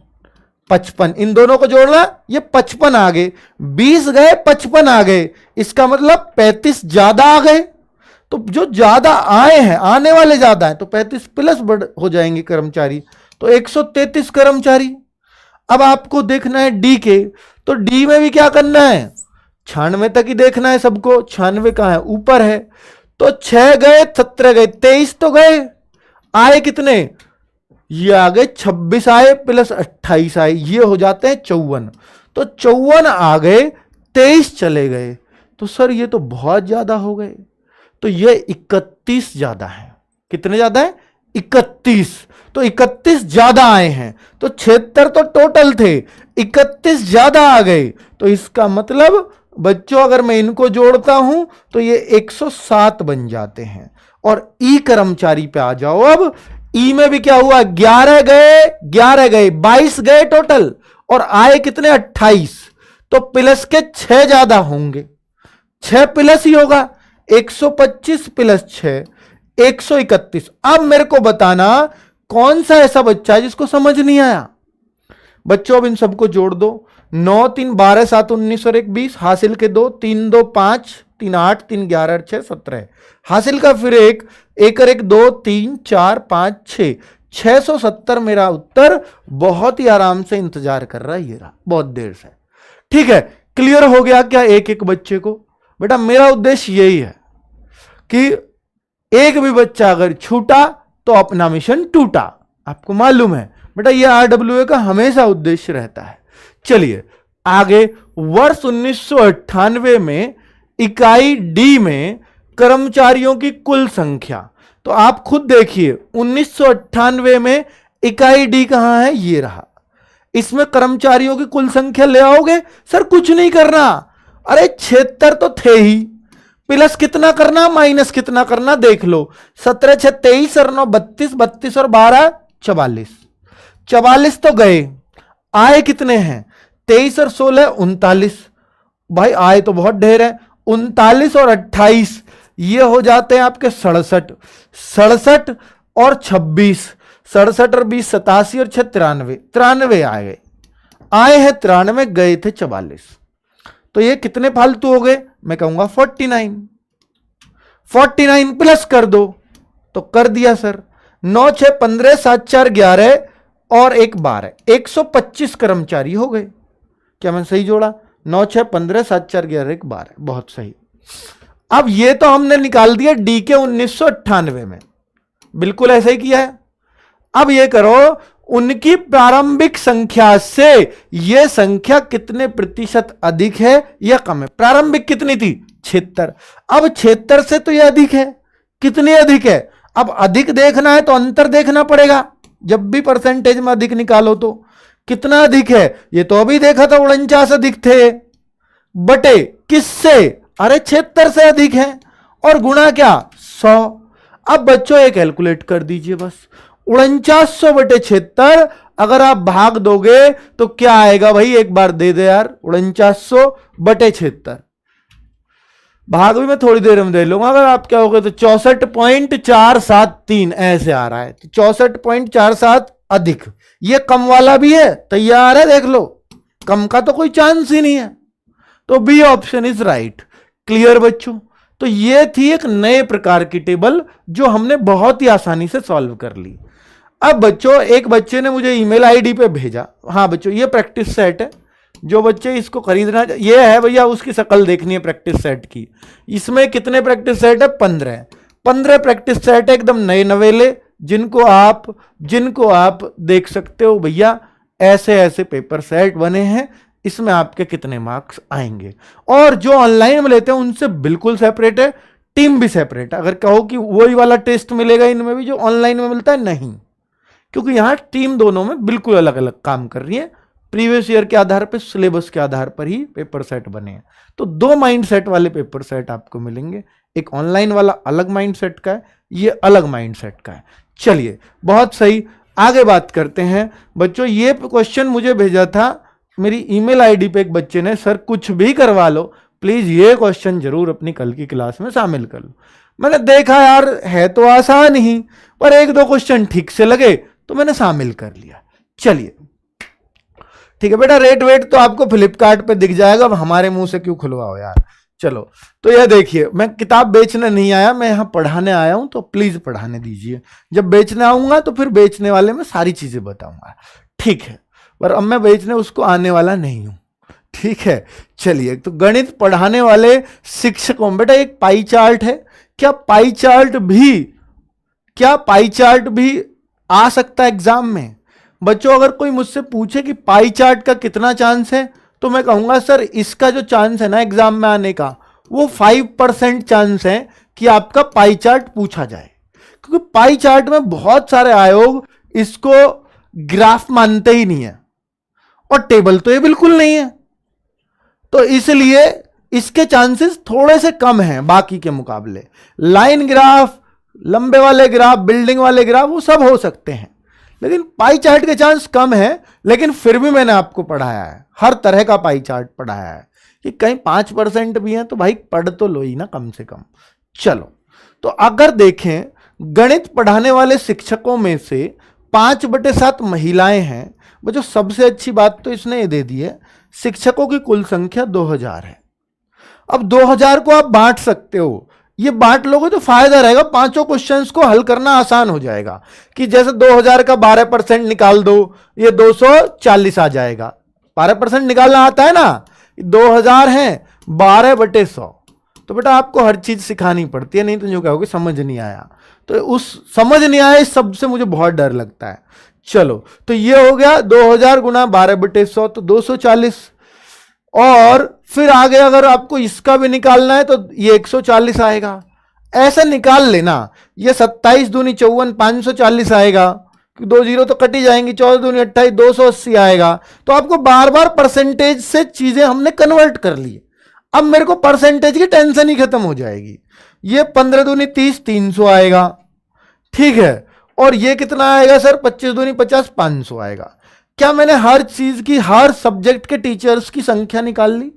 55 इन दोनों को जोड़ना, ये 55 आ गए, 20 गए 55 आ गए, इसका मतलब 35 ज्यादा आ गए। तो जो ज्यादा आए हैं, आने वाले ज्यादा हैं, तो 35 प्लस बढ़ हो जाएंगे कर्मचारी, तो 133 कर्मचारी। अब आपको देखना है डी के, तो डी में भी क्या करना है? 96 तक ही देखना है सबको। 96 कहां है? ऊपर है। तो 6 गए, 17 गए, 23 तो गए। आए कितने? ये आ गए 26 आए प्लस 28 आए, ये हो जाते हैं 54। तो 54 आ गए, 23 चले गए। तो सर ये तो बहुत ज्यादा हो गए। तो ये 31 ज्यादा है। कितने ज्यादा है? 31। तो 31 ज्यादा आए हैं। तो 76 तो टोटल थे, 31 ज्यादा आ गए। तो इसका मतलब बच्चों अगर मैं इनको जोड़ता हूं तो ये 107 बन जाते हैं। और ई कर्मचारी पे आ जाओ। अब ई में भी क्या हुआ? 11 गए, 11 गए, 22 गए टोटल, और आए कितने? 28। तो प्लस के 6 ज्यादा होंगे, 6 प्लस ही होगा। 125 प्लस 6 131। अब मेरे को बताना कौन सा ऐसा बच्चा है जिसको समझ नहीं आया। बच्चों अब इन सबको जोड़ दो। 9 3 12 7 19 और 1 20, हासिल के 2, 3 2 5, 3 8, 3 11 और 6 17, हासिल का फिर 1 1 और 1 2 3 4 5 6, 670 मेरा उत्तर। बहुत ही आराम से इंतजार कर रहा है, ये रहा, बहुत देर से। ठीक है, क्लियर हो गया क्या एक एक बच्चे को? बेटा मेरा उद्देश्य यही है कि एक भी बच्चा अगर छूटा तो अपना मिशन टूटा। आपको मालूम है बेटा, ये RWA का हमेशा उद्देश्य रहता है। चलिए आगे, वर्ष 1998 में इकाई डी में कर्मचारियों की कुल संख्या। तो आप खुद देखिए 1998 में इकाई डी कहां है? ये रहा। इसमें कर्मचारियों की कुल संख्या ले आओगे? सर कुछ नहीं करना, अरे 76 तो थे ही, प्लस कितना करना, माइनस कितना करना, देख लो। 17 6 23 और 9 32, 32 और 12 44, 44 तो गए। आए कितने हैं? 23 और 16 39। भाई आए तो बहुत ढेर है। 39 और 28 ये हो जाते हैं आपके 67, 67 और 26, 67 और 20 87 और 6 93, 93 आ गए। आए हैं 93, गए थे 44। तो ये कितने फालतू हो गए? मैं कहूंगा 49। 49 प्लस कर दो, तो कर दिया सर। 9 6 15 7 4 11 और 1 12, 125 कर्मचारी हो गए। क्या मैं सही जोड़ा? 9 6 15 7 4 11 1 12, बहुत सही। अब ये तो हमने निकाल दिया डी के 1998 में, बिल्कुल ऐसा ही किया है। अब ये करो उनकी प्रारंभिक संख्या से यह संख्या कितने प्रतिशत अधिक है या कम है? प्रारंभिक कितनी थी? 76। अब 76 से तो यह अधिक है। कितनी अधिक है? अब अधिक देखना है तो अंतर देखना पड़ेगा। जब भी परसेंटेज में अधिक निकालो तो कितना अधिक है? ये तो अभी देखा था 49 अधिक थे, बटे किससे? अरे 76 से अधिक है, और गुणा क्या? 100। अब बच्चों ये कैलकुलेट कर दीजिए बस, 4900 बटे 76 अगर आप भाग दोगे तो क्या आएगा भाई? एक बार दे दे यार, 4900 बटे 76 भाग भी मैं थोड़ी देर में दे लूंगा। अगर आप क्या होगा तो 64.473 ऐसे आ रहा है। तो 64.47 अधिक, ये कम वाला भी है, तैयार है, देख लो, कम का तो कोई चांस ही नहीं है। तो B option is right. Clear बच्चों? तो ये थी एक नए प्रकार की टेबल जो हमने बहुत ही आसानी से सॉल्व कर ली। अब बच्चों एक बच्चे ने मुझे ईमेल आईडी पे भेजा, हाँ बच्चों ये प्रैक्टिस सेट है, जो बच्चे इसको खरीदना, ये है भैया, उसकी शक्ल देखनी है प्रैक्टिस सेट की। इसमें कितने प्रैक्टिस सेट है? 15। 15 प्रैक्टिस सेट है, एकदम नए नवेले, जिनको आप देख सकते हो भैया। ऐसे ऐसे पेपर सेट बने हैं इसमें आपके कितने मार्क्स आएंगे। और जो ऑनलाइन में लेते हैं उनसे बिल्कुल सेपरेट है, टीम भी सेपरेट है। अगर कहो कि वही वाला टेस्ट मिलेगा इनमें भी जो ऑनलाइन में मिलता है, नहीं, क्योंकि यहां टीम दोनों में बिल्कुल अलग अलग काम कर रही है। प्रीवियस ईयर के आधार पर, सिलेबस के आधार पर ही पेपर सेट बने हैं। तो दो माइंड सेट वाले पेपर सेट आपको मिलेंगे, एक ऑनलाइन वाला अलग माइंड सेट का है, ये अलग माइंड सेट का है। चलिए, बहुत सही, आगे बात करते हैं बच्चों। ये क्वेश्चन मुझे भेजा था मेरी ईमेल आईडी पे एक बच्चे ने, सर कुछ भी करवा लो, प्लीज ये क्वेश्चन जरूर अपनी कल की क्लास में शामिल कर लो। मैंने देखा यार है तो आसान ही, पर एक दो क्वेश्चन ठीक से लगे तो मैंने शामिल कर लिया। चलिए ठीक है बेटा, रेट वेट तो आपको फ्लिपकार्ट पे दिख जाएगा, अब हमारे मुंह से क्यों खुलवाओ यार। चलो, तो यह देखिए, मैं किताब बेचने नहीं आया, मैं यहां पढ़ाने आया हूं, तो प्लीज पढ़ाने दीजिए। जब बेचने आऊंगा तो फिर बेचने वाले में सारी चीजें बताऊंगा, ठीक है, पर अब मैं बेचने उसको आने वाला नहीं हूं, ठीक है। चलिए, तो गणित पढ़ाने वाले शिक्षकों, बेटा एक पाई चार्ट है, क्या पाई चार्ट भी आ सकता है एग्जाम में? बच्चों अगर कोई मुझसे पूछे कि पाई चार्ट का कितना चांस है, तो मैं कहूंगा सर इसका जो चांस है ना एग्जाम में आने का, वो 5% चांस है कि आपका पाई चार्ट पूछा जाए, क्योंकि पाई चार्ट में बहुत सारे आयोग इसको ग्राफ मानते ही नहीं है, और टेबल तो ये बिल्कुल नहीं है, तो इसलिए इसके चांसेस थोड़े से कम हैं बाकी के मुकाबले। लाइन ग्राफ, लंबे वाले ग्राफ, बिल्डिंग वाले ग्राफ, वो सब हो सकते हैं, लेकिन पाई चार्ट के चांस कम है। लेकिन फिर भी मैंने आपको पढ़ाया है, हर तरह का पाई चार्ट पढ़ाया है, कि कहीं 5% भी है तो भाई पढ़ तो लो ही ना कम से कम। चलो, तो अगर देखें गणित पढ़ाने वाले शिक्षकों में से 5/7 महिलाएं हैं। बच्चों सबसे अच्छी बात तो इसने ये दे दी है, शिक्षकों की कुल संख्या 2000 है। अब 2000 को आप बांट सकते हो, ये बांट लोगे तो फायदा रहेगा, पांचों क्वेश्चंस को हल करना आसान हो जाएगा। कि जैसे 2000 का 12% निकाल दो, ये 240 आ जाएगा। 12% निकालना आता है ना, 2000 है 12/100, तो बेटा आपको हर चीज सिखानी पड़ती है, नहीं तो जो कहोगे समझ नहीं आया। तो उस समझ नहीं आया इस शब्द से मुझे बहुत डर लगता है। चलो, तो ये हो गया 2000 गुना 12/100, तो 240। और फिर आगे अगर आपको इसका भी निकालना है तो ये 140 आएगा, ऐसा निकाल लेना। ये 27 दूनी 54, 540 आएगा, 2 जीरो तो कटी जाएंगी, 14 दूनी 28, 280 आएगा। तो आपको बार बार परसेंटेज से चीजें हमने कन्वर्ट कर ली, अब मेरे को परसेंटेज की टेंशन ही खत्म हो जाएगी। ये 15 दूनी 30, 300 आएगा, ठीक है। और ये कितना आएगा सर, 25 दूनी 50, 500 आएगा। क्या मैंने हर चीज की, हर सब्जेक्ट के टीचर्स की संख्या निकाल ली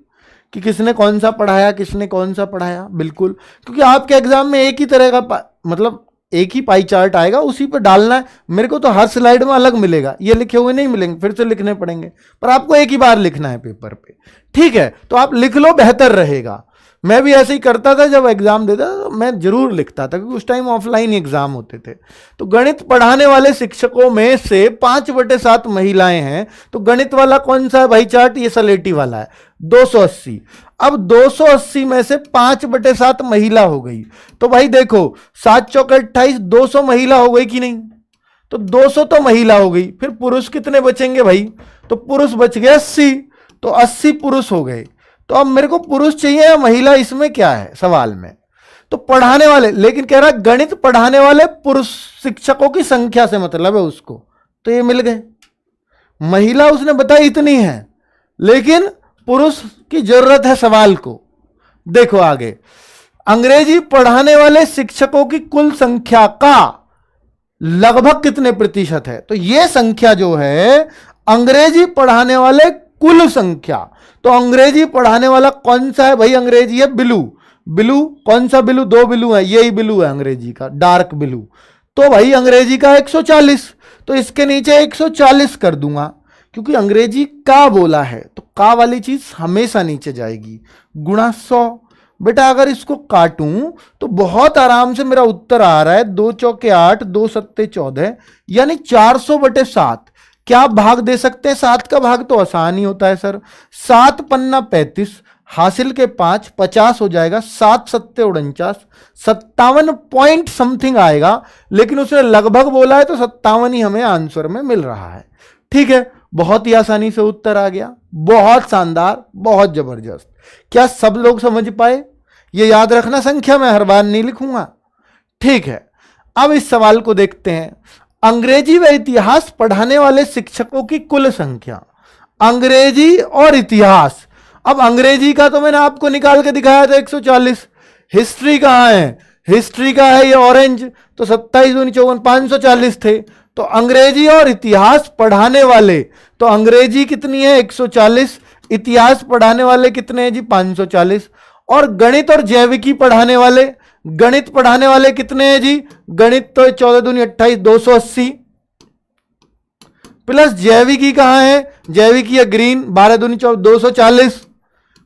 कि किसने कौन सा पढ़ाया, किसने कौन सा पढ़ाया? बिल्कुल, क्योंकि आपके एग्जाम में एक ही तरह का मतलब एक ही पाई चार्ट आएगा, उसी पर डालना है। मेरे को तो हर स्लाइड में अलग मिलेगा, ये लिखे हुए नहीं मिलेंगे, फिर से लिखने पड़ेंगे, पर आपको एक ही बार लिखना है पेपर पे, ठीक है। तो आप लिख लो, बेहतर रहेगा। मैं भी ऐसे ही करता था, जब एग्जाम देता था तो मैं जरूर लिखता था, क्योंकि उस टाइम ऑफलाइन एग्जाम होते थे। तो गणित पढ़ाने वाले शिक्षकों में से 5/7 महिलाएं हैं, तो गणित वाला कौन सा है भाई चार्ट? ये सलेटी वाला है, 280। अब 280 में से 5/7 महिला हो गई, तो भाई देखो 7 चौके 28, 200 महिला हो गई कि नहीं? तो 200 तो महिला हो गई, फिर पुरुष कितने बचेंगे भाई? तो पुरुष बच गए 80, तो 80 पुरुष हो गए। तो अब मेरे को पुरुष चाहिए या महिला, इसमें क्या है सवाल में? तो पढ़ाने वाले, लेकिन कह रहा गणित पढ़ाने वाले पुरुष शिक्षकों की संख्या से मतलब है उसको, तो ये मिल गए। महिला उसने बताई इतनी है, लेकिन पुरुष की जरूरत है सवाल को। देखो आगे, अंग्रेजी पढ़ाने वाले शिक्षकों की कुल संख्या का लगभग कितने प्रतिशत है? तो ये संख्या जो है अंग्रेजी पढ़ाने वाले कुल संख्या। तो अंग्रेजी पढ़ाने वाला कौन सा है भाई? अंग्रेजी है ब्लू। ब्लू कौन सा ब्लू? 2 ब्लू है, यही ब्लू है अंग्रेजी का, डार्क ब्लू। तो भाई अंग्रेजी का 140, तो इसके नीचे 140 कर दूंगा, क्योंकि अंग्रेजी का बोला है तो का वाली चीज हमेशा नीचे जाएगी, गुणा 100। बेटा अगर इसको काटूं तो बहुत आराम से मेरा उत्तर आ रहा है 2 चौके 8, 2 सत्ते 14, यानी 400/7। क्या आप भाग दे सकते हैं? 7 का भाग तो आसान ही होता है सर। 7 पन्ना 35, हासिल के 5, 50 हो जाएगा, 7 सत्ते 49, 57 पॉइंट समथिंग आएगा, लेकिन उसने लगभग बोला है तो 57 ही हमें आंसर में मिल रहा है, ठीक है। बहुत ही आसानी से उत्तर आ गया, बहुत शानदार, बहुत जबरदस्त। क्या सब लोग समझ पाए? ये याद रखना, संख्या में हर बार नहीं लिखूंगा, ठीक है। अब इस सवाल को देखते हैं। अंग्रेजी व इतिहास पढ़ाने वाले शिक्षकों की कुल संख्या। अंग्रेजी और इतिहास, अब अंग्रेजी का तो मैंने आपको निकाल के दिखाया था 140। हिस्ट्री कहाँ है? हिस्ट्री का है ये ऑरेंज, तो 27 दूनी 54, 540 थे। तो अंग्रेजी और इतिहास पढ़ाने वाले, तो अंग्रेजी कितनी है? 140, इतिहास पढ़ाने वाले कितने हैं जी? 540। और गणित और जैविकी पढ़ाने वाले, गणित पढ़ाने वाले कितने हैं जी? गणित तो 14 दूनी 28, 280 प्लस जैविकी कहां है? जैविकी है ग्रीन, 12 दूनी 240।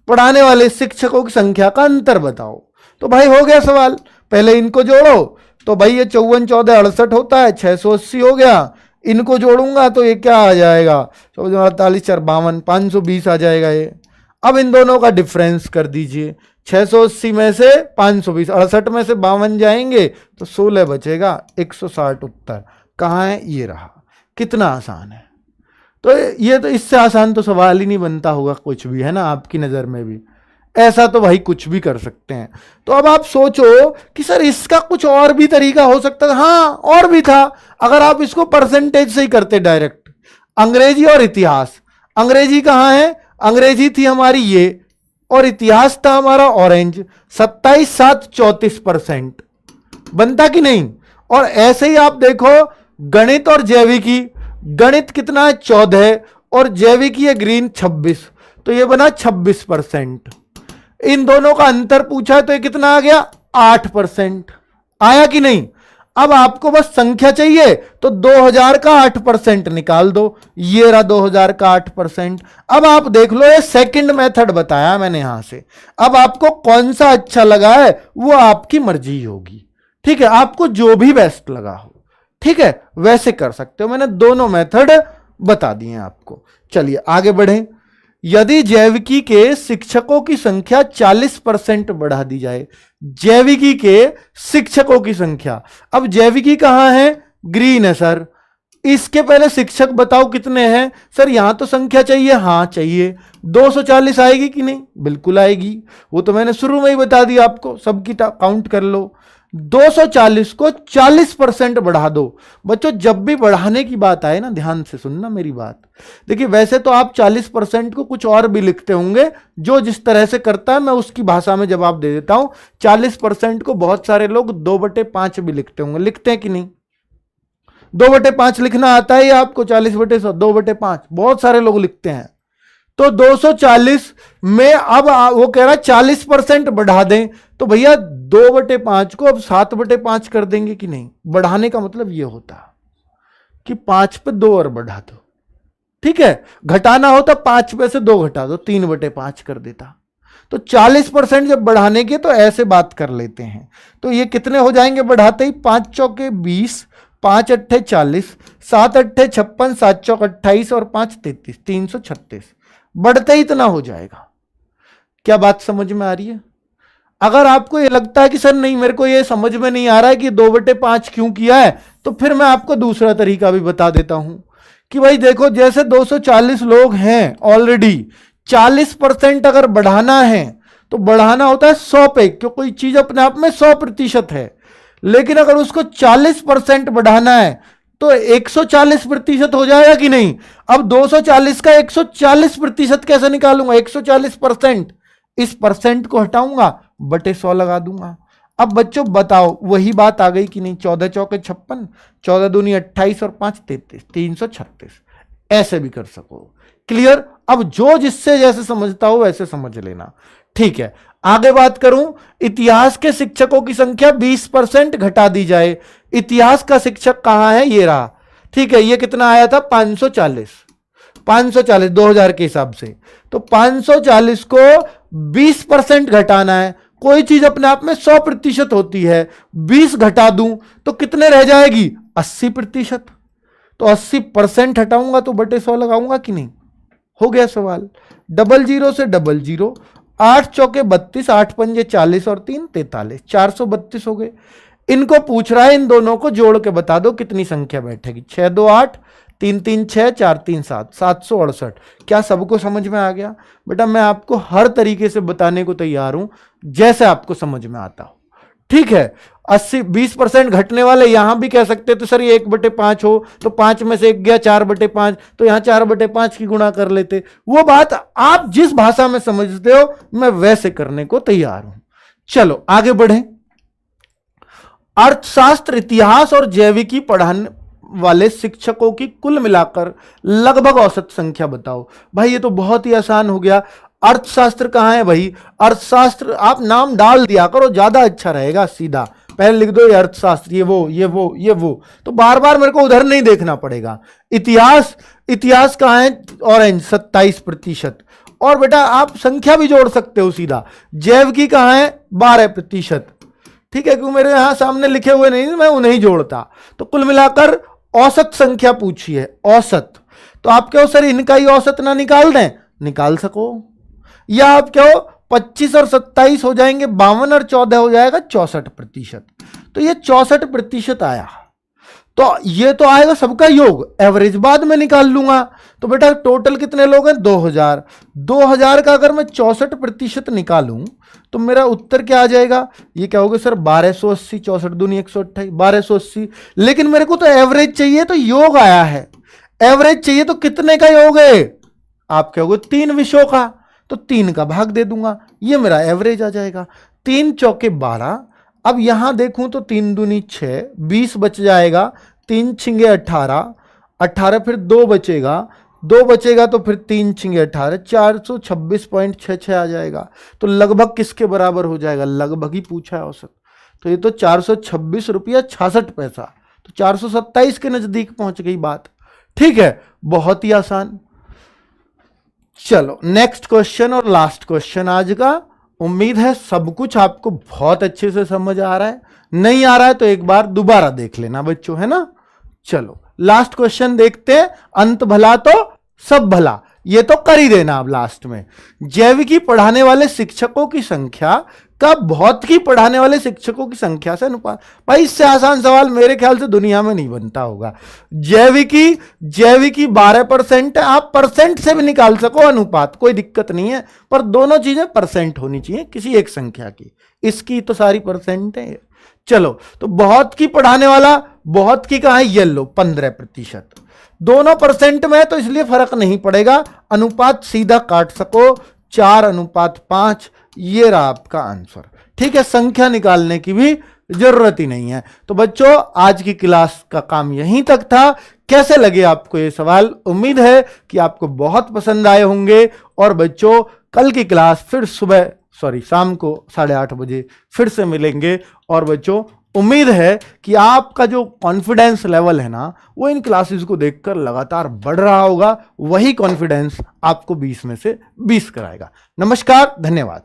पढ़ाने वाले शिक्षकों की संख्या का अंतर बताओ। तो भाई हो गया सवाल, पहले इनको जोड़ो, तो भाई ये 54 14 68 होता है, 680 हो गया। इनको जोड़ूंगा तो ये क्या आ जाएगा? 48 4 52, 520 आ जाएगा ये। अब इन दोनों का डिफरेंस कर दीजिए, 680 में से 520, 68 में से 52 जाएंगे तो 16 बचेगा, 160 उत्तर कहाँ है? ये रहा। कितना आसान है। तो ये तो इससे आसान तो सवाल ही नहीं बनता होगा कुछ भी, है ना? आपकी नज़र में भी ऐसा तो भाई कुछ भी कर सकते हैं। तो अब आप सोचो कि सर इसका कुछ और भी तरीका हो सकता था। हाँ, और भी था, अगर आप इसको परसेंटेज से ही करते डायरेक्ट। अंग्रेजी और इतिहास, अंग्रेजी कहाँ है? अंग्रेजी थी हमारी ये, और इतिहास था हमारा ऑरेंज। 27 7 34% बनता कि नहीं? और ऐसे ही आप देखो गणित और जैविकी, गणित कितना है? 14, और जैविकी है ग्रीन 26, तो ये बना 26%। इन दोनों का अंतर पूछा है तो ये कितना आ गया? 8%। आया कि नहीं? अब आपको बस संख्या चाहिए तो 2000 का 8% निकाल दो, ये रहा 2000 का 8%। अब आप देख लो, ये सेकंड मेथड बताया मैंने यहां से। अब आपको कौन सा अच्छा लगा है वो आपकी मर्जी होगी, ठीक है? आपको जो भी बेस्ट लगा हो, ठीक है, वैसे कर सकते हो। मैंने दोनों मेथड बता दिए आपको। चलिए आगे बढ़ें। यदि जैविकी के शिक्षकों की संख्या 40% बढ़ा दी जाए, जैविकी के शिक्षकों की संख्या, अब जैविकी कहां है? ग्रीन है सर। इसके पहले शिक्षक बताओ कितने हैं? सर यहां तो संख्या चाहिए, हां चाहिए। 240 आएगी कि नहीं? बिल्कुल आएगी, वो तो मैंने शुरू में ही बता दिया आपको, सबकी काउंट कर लो। 240 को 40% बढ़ा दो। बच्चों जब भी बढ़ाने की बात आए ना, ध्यान से सुनना मेरी बात। देखिए वैसे तो आप 40% को कुछ और भी लिखते होंगे, जो जिस तरह से करता है मैं उसकी भाषा में जवाब दे देता हूं। 40% को बहुत सारे लोग 2/5 भी लिखते होंगे, लिखते हैं कि नहीं? 2/5 लिखना आता है या आपको? 40/100, 2/5 बहुत सारे लोग लिखते हैं। तो 240 में अब वो कह रहा है 40% बढ़ा दें, तो भैया 2/5 को अब 7/5 कर देंगे कि नहीं? बढ़ाने का मतलब ये होता कि 5 पे 2 और बढ़ा दो, ठीक है? घटाना होता 5 पे से 2 घटा दो, 3/5 कर देता। तो 40% जब बढ़ाने के तो ऐसे बात कर लेते हैं। तो ये कितने हो जाएंगे बढ़ाते ही? 5 चौके 20, 5 अट्ठे 40, 7 अट्ठे 56, 7 चौक 28 और 5 33, 336। बढ़ते ही इतना हो जाएगा। क्या बात समझ में आ रही है? अगर आपको ये लगता है कि सर नहीं मेरे को ये समझ में नहीं आ रहा है कि 2/5 क्यों किया है, तो फिर मैं आपको दूसरा तरीका भी बता देता हूं कि भाई देखो, जैसे 240 लोग हैं ऑलरेडी, 40% अगर बढ़ाना है तो बढ़ाना होता है 100 पे, क्योंकि कोई चीज अपने आप में 100% है। लेकिन अगर उसको 40% बढ़ाना है तो 140% हो जाएगा कि नहीं? अब 240 का 140% कैसे निकालूंगा? 140%, इस परसेंट को हटाऊंगा, बटे 100 लगा दूंगा। अब बच्चों बताओ वही बात आ गई कि नहीं? 14 चौके 56, 14 दूनी 28 और 5 33, 336। ऐसे भी कर सको। क्लियर? अब जो जिससे जैसे समझता हो वैसे समझ लेना, ठीक है? आगे बात करूं, इतिहास के शिक्षकों की संख्या 20% घटा दी जाए। इतिहास का शिक्षक कहां है? ये रहा, ठीक है? ये कितना आया था? 540, 540 2000 के हिसाब से। तो 540 को 20% घटाना है। कोई चीज अपने आप में 100% होती है, 20 घटा दूं तो कितने रह जाएगी? 80%। तो 80% हटाऊंगा तो बटे 100 लगाऊंगा कि नहीं? हो गया सवाल। 00 से 00, 8 चौके 32, 8 पंजे 40 और 3 43, 432 हो गए। इनको पूछ रहा है, इन दोनों को जोड़ के बता दो कितनी संख्या बैठेगी। 6 2 8, 3 3 6, 4 3 7, 768। क्या सबको समझ में आ गया? बेटा मैं आपको हर तरीके से बताने को तैयार हूं जैसे आपको समझ में आता हो, ठीक है। 20% घटने वाले यहां भी कह सकते तो सर ये 1/5 हो तो 5 में से 1 गया, 4/5, तो यहां 4/5 की गुणा कर लेते। वो बात आप जिस भाषा में समझते हो मैं वैसे करने को तैयार हूं। चलो आगे बढ़ें। अर्थशास्त्र, इतिहास और जैविकी पढ़ाने वाले शिक्षकों की कुल मिलाकर लगभग औसत संख्या बताओ। भाई ये तो बहुत ही आसान हो गया। अर्थशास्त्र कहां है भाई? अर्थशास्त्र आप नाम डाल दिया करो, ज्यादा अच्छा रहेगा। सीधा पहले लिख दो ये अर्थशास्त्र, ये वो ये वो ये वो, तो बार बार मेरे को उधर नहीं देखना पड़ेगा। इतिहास, इतिहास कहां है? ऑरेंज 27%। और बेटा आप संख्या भी जोड़ सकते हो सीधा। जैविकी कहां है? 12%। ठीक है, क्योंकि मेरे यहां सामने लिखे हुए नहीं, मैं उन्हें जोड़ता। तो कुल मिलाकर औसत संख्या पूछी है, औसत। तो आप कहो सर इनका ही औसत ना निकाल दें? निकाल सको। या आप कहो 25 और 27 हो जाएंगे 52 और 14 हो जाएगा 64%। तो ये 64% आया। तो ये तो आएगा सबका योग, एवरेज बाद में निकाल लूंगा। तो बेटा टोटल कितने लोग हैं? 2000। 2000 का अगर मैं 64% निकालूं तो मेरा उत्तर क्या आ जाएगा? ये क्या होगा सर? 1280। 64 दूनी 128, 1280। लेकिन मेरे को तो एवरेज चाहिए, तो योग आया है। एवरेज चाहिए तो कितने का योग है? आप कहोगे 3 विषयों का, तो 3 का भाग दे दूंगा, ये मेरा एवरेज आ जाएगा। 3 चौके 12। अब यहां देखूं तो 3 दूनी 6, 20 बच जाएगा। 3 छिंगे 18, 18 फिर 2 बचेगा, 2 बचेगा तो फिर 3 छिंगे 18, 426.66 आ जाएगा। तो लगभग किसके बराबर हो जाएगा? लगभग ही पूछा है औसत। तो ये तो 426 रुपया 66 पैसा, तो 427 के नजदीक पहुंच गई बात। ठीक है, बहुत ही आसान। चलो नेक्स्ट क्वेश्चन और लास्ट क्वेश्चन आज का। उम्मीद है सब कुछ आपको बहुत अच्छे से समझ आ रहा है। नहीं आ रहा है तो एक बार दोबारा देख लेना बच्चों, है ना। चलो लास्ट क्वेश्चन देखते हैं। अंत भला तो सब भला, ये तो कर ही देना अब लास्ट में। जैविकी पढ़ाने वाले शिक्षकों की संख्या का भौतिकी पढ़ाने वाले शिक्षकों की संख्या से अनुपात। भाई इससे आसान सवाल मेरे ख्याल से दुनिया में नहीं बनता होगा। जैविकी 12% है, आप परसेंट से भी निकाल सको अनुपात, कोई दिक्कत नहीं है, पर दोनों चीजें परसेंट होनी चाहिए किसी एक संख्या की। इसकी तो सारी परसेंट है। चलो तो भौतिकी पढ़ाने वाला, भौतिकी का है येलो 15%, दोनों परसेंट में है तो इसलिए फर्क नहीं पड़ेगा, अनुपात सीधा काट सको 4:5। ये रहा आपका आंसर। ठीक है, संख्या निकालने की भी जरूरत ही नहीं है। तो बच्चों आज की क्लास का काम यहीं तक था। कैसे लगे आपको ये सवाल? उम्मीद है कि आपको बहुत पसंद आए होंगे। और बच्चों कल की क्लास फिर शाम को 8:30 बजे फिर से मिलेंगे। और बच्चों उम्मीद है कि आपका जो कॉन्फिडेंस लेवल है ना, वो इन क्लासेस को देखकर लगातार बढ़ रहा होगा। वही कॉन्फिडेंस आपको 20 में से 20 कराएगा। नमस्कार, धन्यवाद।